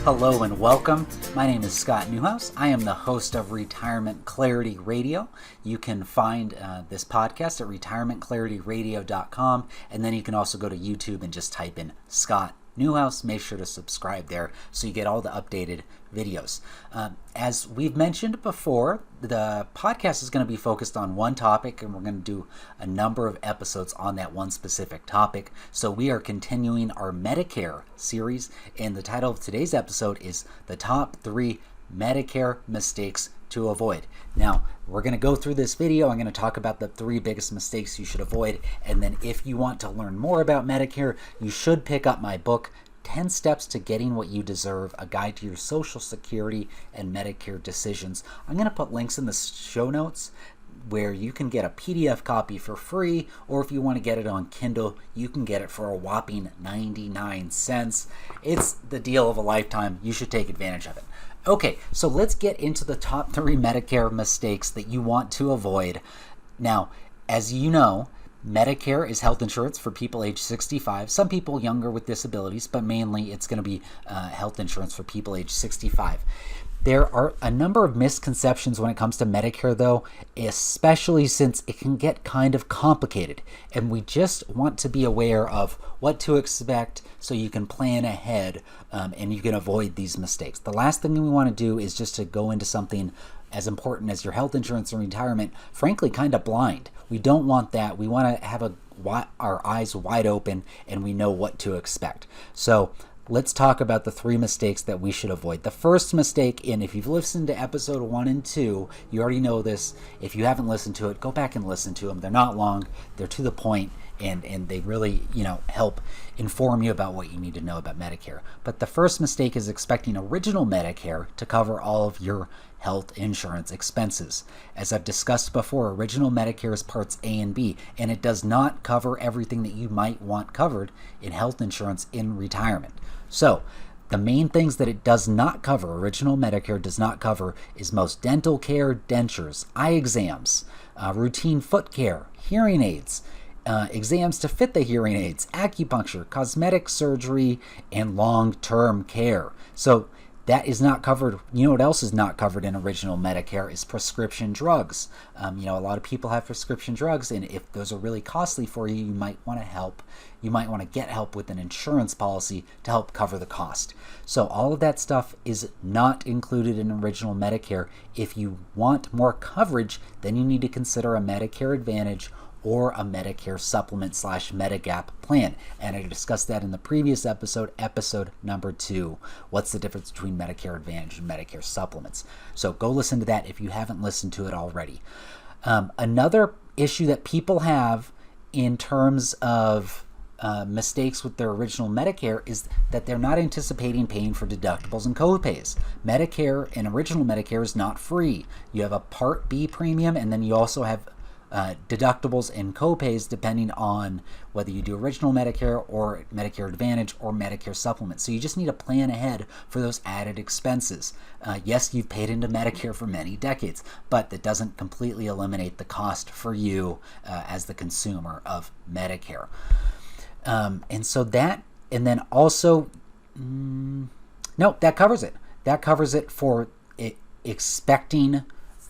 Hello and welcome. My name is Scott Newhouse. I am the host of Retirement Clarity Radio. You can find this podcast at retirementclarityradio.com, and then you can also go to YouTube and just type in Scott Newhouse. Make sure to subscribe there so you get all the updated videos. As we've mentioned before, the podcast is going to be focused on one topic, and we're going to do a number of episodes on that one specific topic. So we are continuing our Medicare series, and the title of today's episode is The Top 3 Medicare Mistakes to Avoid. Now, we're going to go through this video. I'm going to talk about the 3 biggest mistakes you should avoid, and then if you want to learn more about Medicare, you should pick up my book, 10 Steps to Getting What You Deserve, A Guide to Your Social Security and Medicare Decisions. I'm going to put links in the show notes where you can get a PDF copy for free, or if you want to get it on Kindle, you can get it for a whopping 99 cents. It's the deal of a lifetime. You should take advantage of it. Okay, so let's get into the top 3 Medicare mistakes that you want to avoid. Now, as you know, Medicare is health insurance for people age 65, some people younger with disabilities, but mainly it's going to be health insurance for people age 65. There are a number of misconceptions when it comes to Medicare, though, especially since it can get kind of complicated. And we just want to be aware of what to expect so you can plan ahead and you can avoid these mistakes. The last thing we want to do is just to go into something as important as your health insurance and retirement, frankly, kind of blind. We don't want that. We want to have our eyes wide open and we know what to expect. So let's talk about the 3 mistakes that we should avoid. The first mistake, and if you've listened to episode 1 and 2, you already know this. If you haven't listened to it, go back and listen to them. They're not long, they're to the point, and they really, help inform you about what you need to know about Medicare. But the first mistake is expecting original Medicare to cover all of your health insurance expenses. As I've discussed before, original Medicare is parts A and B, and it does not cover everything that you might want covered in health insurance in retirement. So, the main things that it does not cover, original Medicare does not cover, is most dental care, dentures, eye exams, routine foot care, hearing aids, exams to fit the hearing aids, acupuncture, cosmetic surgery, and long-term care. So that is not covered. You know what else is not covered in original Medicare is prescription drugs. A lot of people have prescription drugs, and if those are really costly for you, you might want to help. You might want to get help with an insurance policy to help cover the cost. So all of that stuff is not included in original Medicare. If you want more coverage, then you need to consider a Medicare Advantage or a Medicare Supplement / Medigap plan. And I discussed that in the previous episode number 2. What's the difference between Medicare Advantage and Medicare Supplements? So go listen to that if you haven't listened to it already. Another issue that people have in terms of mistakes with their original Medicare is that they're not anticipating paying for deductibles and copays. Medicare and original Medicare is not free. You have a Part B premium, and then you also have deductibles and copays depending on whether you do original Medicare or Medicare Advantage or Medicare Supplement. So you just need to plan ahead for those added expenses. Yes, you've paid into Medicare for many decades, but that doesn't completely eliminate the cost for you as the consumer of Medicare. That covers it. That covers it for expecting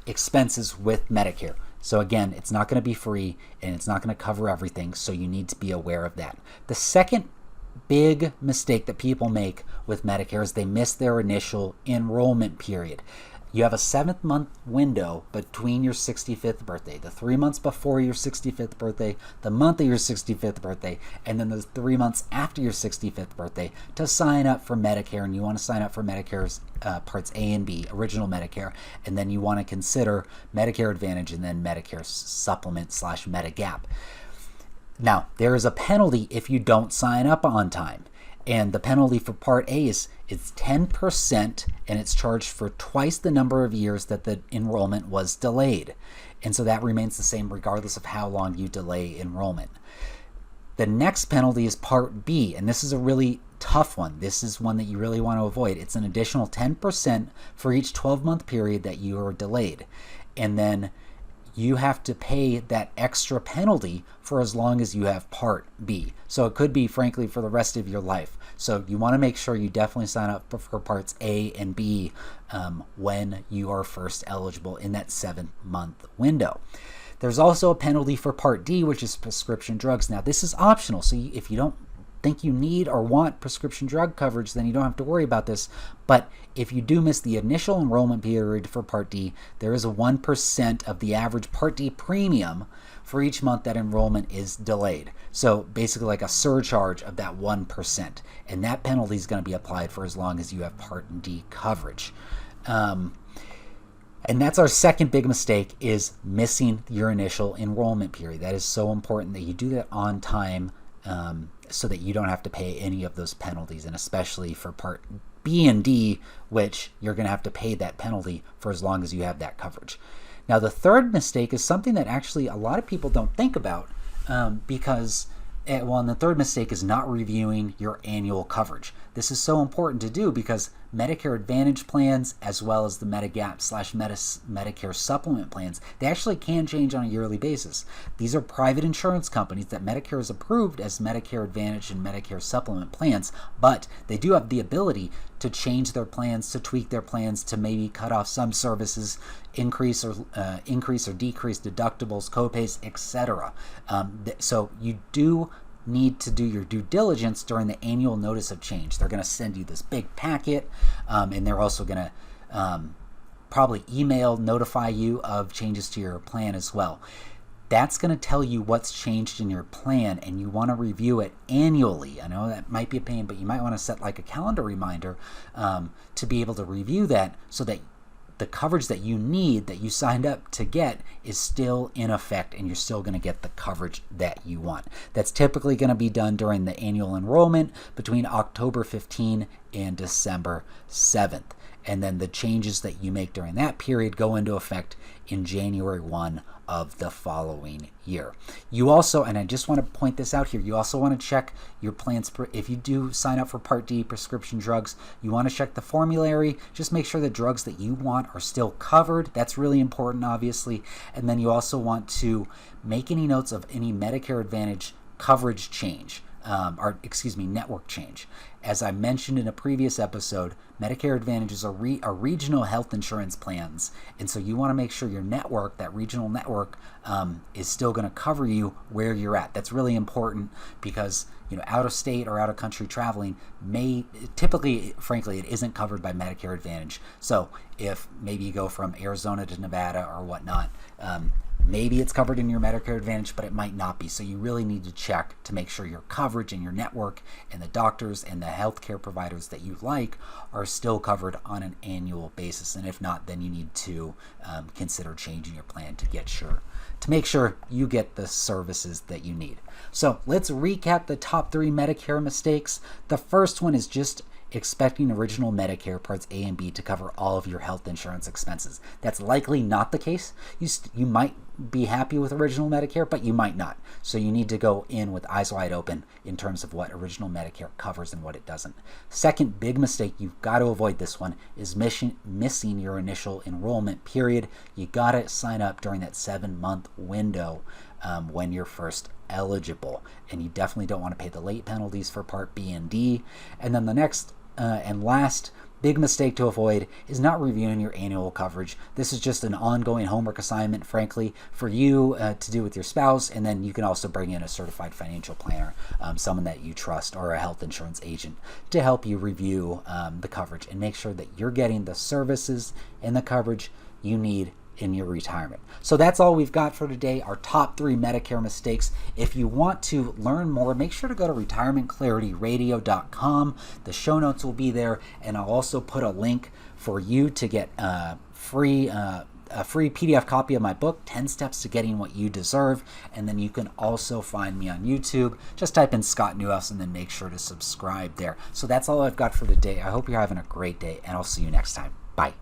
expenses with Medicare. So again, it's not going to be free and it's not going to cover everything, so you need to be aware of that. The second big mistake that people make with Medicare is they miss their initial enrollment period. You have a 7-month window between your 65th birthday, the 3 months before your 65th birthday, the month of your 65th birthday, and then the 3 months after your 65th birthday to sign up for Medicare. And you want to sign up for Medicare's Parts A and B, original Medicare, and then you want to consider Medicare Advantage and then Medicare Supplement / Medigap. Now, there is a penalty if you don't sign up on time. And the penalty for Part A is 10%, and it's charged for twice the number of years that the enrollment was delayed. And so that remains the same regardless of how long you delay enrollment. The next penalty is Part B, and this is a really tough one. This is one that you really want to avoid. It's an additional 10% for each 12-month period that you are delayed. And then you have to pay that extra penalty for as long as you have Part B. So it could be, frankly, for the rest of your life. So you want to make sure you definitely sign up for Parts A and B when you are first eligible in that 7-month window. There's also a penalty for Part D, which is prescription drugs. Now, this is optional, so if you don't think you need or want prescription drug coverage, then you don't have to worry about this. But if you do miss the initial enrollment period for Part D, there is a 1% of the average Part D premium for each month that enrollment is delayed. So basically like a surcharge of that 1%. And that penalty is going to be applied for as long as you have Part D coverage. And that's our second big mistake, is missing your initial enrollment period. That is so important that you do that on time, so that you don't have to pay any of those penalties, and especially for Part B and D, which you're going to have to pay that penalty for as long as you have that coverage. Now, the third mistake is something that actually a lot of people don't think about, and the third mistake is not reviewing your annual coverage. This is so important to do because Medicare Advantage plans, as well as the Medigap/Medicare supplement plans, they actually can change on a yearly basis. These are private insurance companies that Medicare has approved as Medicare Advantage and Medicare supplement plans, but they do have the ability to change their plans, to tweak their plans, to maybe cut off some services, increase or decrease deductibles, copays, etc. So you do need to do your due diligence during the annual notice of change. They're going to send you this big packet, and they're also going to probably notify you of changes to your plan as well. That's going to tell you what's changed in your plan, and you want to review it annually. I know that might be a pain, but you might want to set like a calendar reminder to be able to review that, so that the coverage that you need, that you signed up to get, is still in effect, and you're still going to get the coverage that you want. That's typically going to be done during the annual enrollment between October 15 and December 7th. And then the changes that you make during that period go into effect in January 1 of the following year. You also, and I just want to point this out here, you also want to check your plans. If you do sign up for Part D prescription drugs, you want to check the formulary. Just make sure the drugs that you want are still covered. That's really important, obviously. And then you also want to make any notes of any Medicare Advantage coverage change. Network change. As I mentioned in a previous episode, Medicare Advantages are regional health insurance plans, and so you want to make sure your network, that regional network, is still going to cover you where you're at. That's really important because out of state or out of country traveling typically, frankly, it isn't covered by Medicare Advantage. So if maybe you go from Arizona to Nevada or whatnot, maybe it's covered in your Medicare Advantage, but it might not be. So you really need to check to make sure your coverage and your network and the doctors and the healthcare providers that you like are still covered on an annual basis. And if not, then you need to consider changing your plan to make sure you get the services that you need. So let's recap the top 3 Medicare mistakes. The first one is just expecting original Medicare Parts A and B to cover all of your health insurance expenses. That's likely not the case. You might be happy with original Medicare, but you might not. So you need to go in with eyes wide open in terms of what original Medicare covers and what it doesn't. Second big mistake, you've got to avoid this one, is missing your initial enrollment period. You got to sign up during that 7-month window when you're first eligible. And you definitely don't want to pay the late penalties for Part B and D. And then the next and last big mistake to avoid is not reviewing your annual coverage. This is just an ongoing homework assignment, frankly, for you to do with your spouse, and then you can also bring in a certified financial planner, someone that you trust, or a health insurance agent to help you review the coverage and make sure that you're getting the services and the coverage you need in your retirement. So that's all we've got for today, our top 3 Medicare mistakes. If you want to learn more, make sure to go to retirementclarityradio.com. The show notes will be there, and I'll also put a link for you to get a free PDF copy of my book, 10 Steps to Getting What You Deserve. And then you can also find me on YouTube. Just type in Scott Newhouse and then make sure to subscribe there. So that's all I've got for today. I hope you're having a great day, and I'll see you next time. Bye.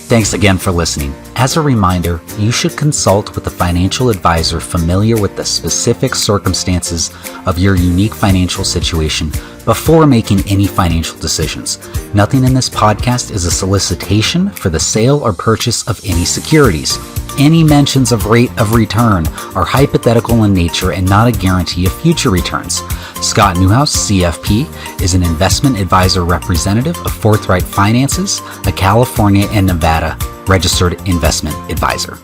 Thanks again for listening. As a reminder, you should consult with a financial advisor familiar with the specific circumstances of your unique financial situation before making any financial decisions. Nothing in this podcast is a solicitation for the sale or purchase of any securities. Any mentions of rate of return are hypothetical in nature and not a guarantee of future returns. Scott Newhouse, CFP, is an investment advisor representative of Forthright Finances, a California and Nevada registered investment advisor.